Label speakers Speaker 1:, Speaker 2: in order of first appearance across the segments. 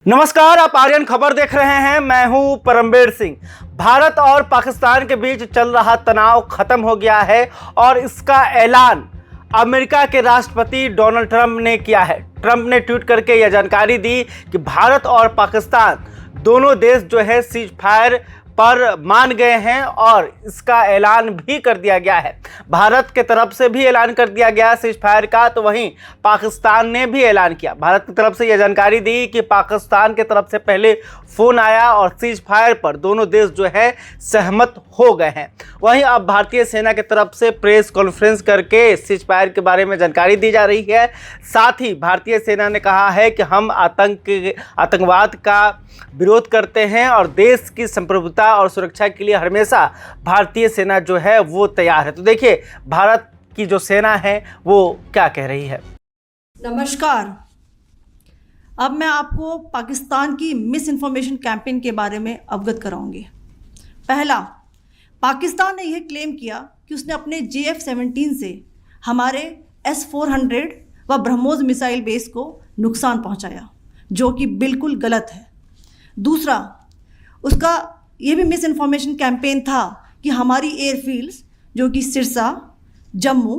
Speaker 1: नमस्कार, आप आर्यन खबर देख रहे हैं। मैं हूं परमवीर सिंह। भारत और पाकिस्तान के बीच चल रहा तनाव खत्म हो गया है और इसका ऐलान अमेरिका के राष्ट्रपति डोनाल्ड ट्रंप ने किया है। ट्रंप ने ट्वीट करके यह जानकारी दी कि भारत और पाकिस्तान दोनों देश जो है सीज फायर पर मान गए हैं और इसका ऐलान भी कर दिया गया है। भारत के तरफ से भी ऐलान कर दिया गया सीज फायर का, तो वहीं पाकिस्तान ने भी ऐलान किया। भारत की तरफ से यह जानकारी दी कि पाकिस्तान की तरफ से पहले फ़ोन आया और सीज फायर पर दोनों देश जो है सहमत हो गए हैं। वहीं अब भारतीय सेना की तरफ से प्रेस कॉन्फ्रेंस करके सीज फायर के बारे में जानकारी दी जा रही है। साथ ही भारतीय सेना ने कहा है कि हम आतंकवाद का विरोध करते हैं और देश की संप्रभुता और सुरक्षा के लिए हमेशा भारतीय सेना जो है वो तैयार है। तो देखिए भारत की जो सेना है वो क्या कह रही है।
Speaker 2: नमस्कार, अब मैं आपको पाकिस्तान की मिस इन्फॉर्मेशन कैंपेन के बारे में अवगत कराऊंगी। पहला, पाकिस्तान ने यह क्लेम किया कि उसने अपने JF-17 से हमारे S-400 व ब्रह्मोस मिसाइल बेस को नुकसान पहुंचाया, जो कि बिल्कुल गलत है। दूसरा, उसका ये भी मिस इन्फॉर्मेशन कैंपेन था कि हमारी एयरफील्ड्स जो कि सिरसा, जम्मू,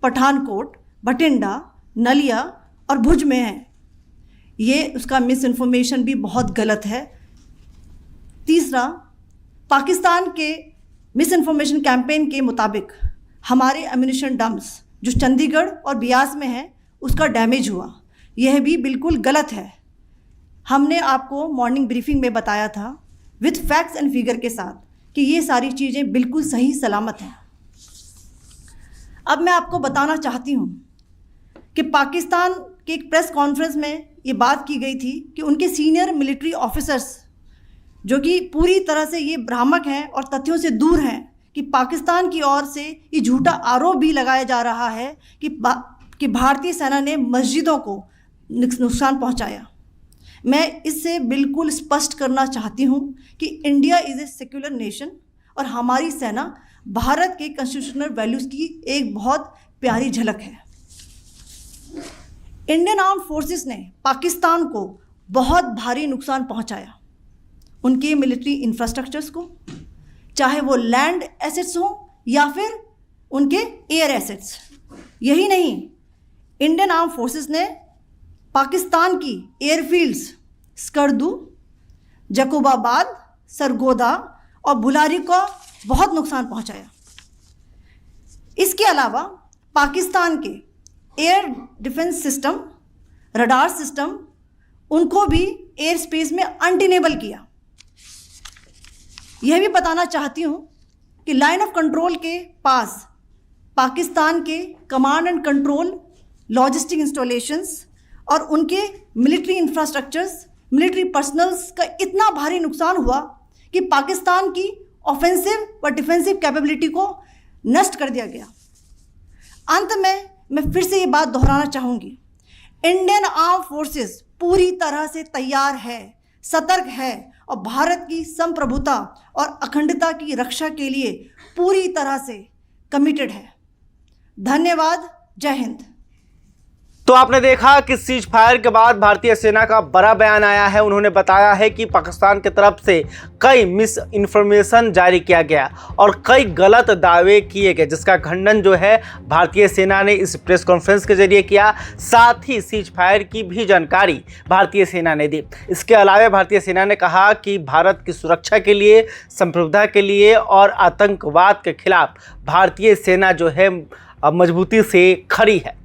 Speaker 2: पठानकोट, भटिंडा, नलिया और भुज में हैं, ये उसका मिस इन्फॉर्मेशन भी बहुत गलत है। तीसरा, पाकिस्तान के मिस इन्फॉर्मेशन कैंपेन के मुताबिक हमारे एम्यूनिशन डम्प्स जो चंडीगढ़ और बियास में हैं उसका डैमेज हुआ, यह भी बिल्कुल गलत है। हमने आपको मॉर्निंग ब्रीफिंग में बताया था विथ फैक्ट्स एंड फिगर के साथ कि ये सारी चीज़ें बिल्कुल सही सलामत हैं। अब मैं आपको बताना चाहती हूँ कि पाकिस्तान के एक प्रेस कॉन्फ्रेंस में ये बात की गई थी कि उनके सीनियर मिलिट्री ऑफिसर्स जो कि पूरी तरह से ये भ्रामक हैं और तथ्यों से दूर हैं कि पाकिस्तान की ओर से ये झूठा आरोप भी लगाया जा रहा है कि भारतीय सेना ने मस्जिदों को नुकसान पहुँचाया। मैं इससे बिल्कुल स्पष्ट करना चाहती हूँ कि India is a secular nation और हमारी सेना भारत के कॉन्स्टिट्यूशनल वैल्यूज़ की एक बहुत प्यारी झलक है। इंडियन आर्म्ड फोर्सेस ने पाकिस्तान को बहुत भारी नुकसान पहुँचाया, उनके मिलिट्री इंफ्रास्ट्रक्चर्स को, चाहे वो लैंड एसेट्स हों या फिर उनके एयर एसेट्स। यही नहीं, इंडियन आर्म्ड फोर्सेस ने पाकिस्तान की एयरफील्ड्स स्कर्दू, जकोबाबाद, सरगोदा और बुलारी को बहुत नुकसान पहुंचाया। इसके अलावा पाकिस्तान के air defence system, radar system, उनको भी एयर स्पेस में अनटेनेबल किया। यह भी बताना चाहती हूँ कि लाइन ऑफ कंट्रोल के पास पाकिस्तान के command and control logistic installations और उनके मिलिट्री इंफ्रास्ट्रक्चर्स, मिलिट्री पर्सनल्स का इतना भारी नुकसान हुआ कि पाकिस्तान की ऑफेंसिव व डिफेंसिव कैपेबिलिटी को नष्ट कर दिया गया। अंत में मैं फिर से ये बात दोहराना चाहूँगी, इंडियन आर्म फोर्सेस पूरी तरह से तैयार है, सतर्क है और भारत की संप्रभुता और अखंडता की रक्षा के लिए पूरी तरह से कमिटेड है। धन्यवाद। जय हिंद।
Speaker 1: तो आपने देखा कि सीज फायर के बाद भारतीय सेना का बड़ा बयान आया है। उन्होंने बताया है कि पाकिस्तान की तरफ से कई मिस इन्फॉर्मेशन जारी किया गया और कई गलत दावे किए गए, जिसका खंडन जो है भारतीय सेना ने इस प्रेस कॉन्फ्रेंस के जरिए किया। साथ ही सीज फायर की भी जानकारी भारतीय सेना ने दी। इसके अलावा भारतीय सेना ने कहा कि भारत की सुरक्षा के लिए, संप्रभुता के लिए और आतंकवाद के खिलाफ भारतीय सेना जो है मजबूती से खड़ी है।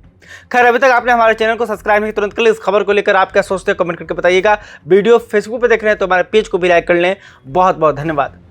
Speaker 1: खैर, अभी तक आपने हमारे चैनल को सब्सक्राइब नहीं, तुरंत कर लें। इस खबर को लेकर आप क्या सोचते हैं कमेंट करके बताइएगा। वीडियो फेसबुक पे देख रहे हैं तो हमारे पेज को भी लाइक कर लें। बहुत बहुत धन्यवाद।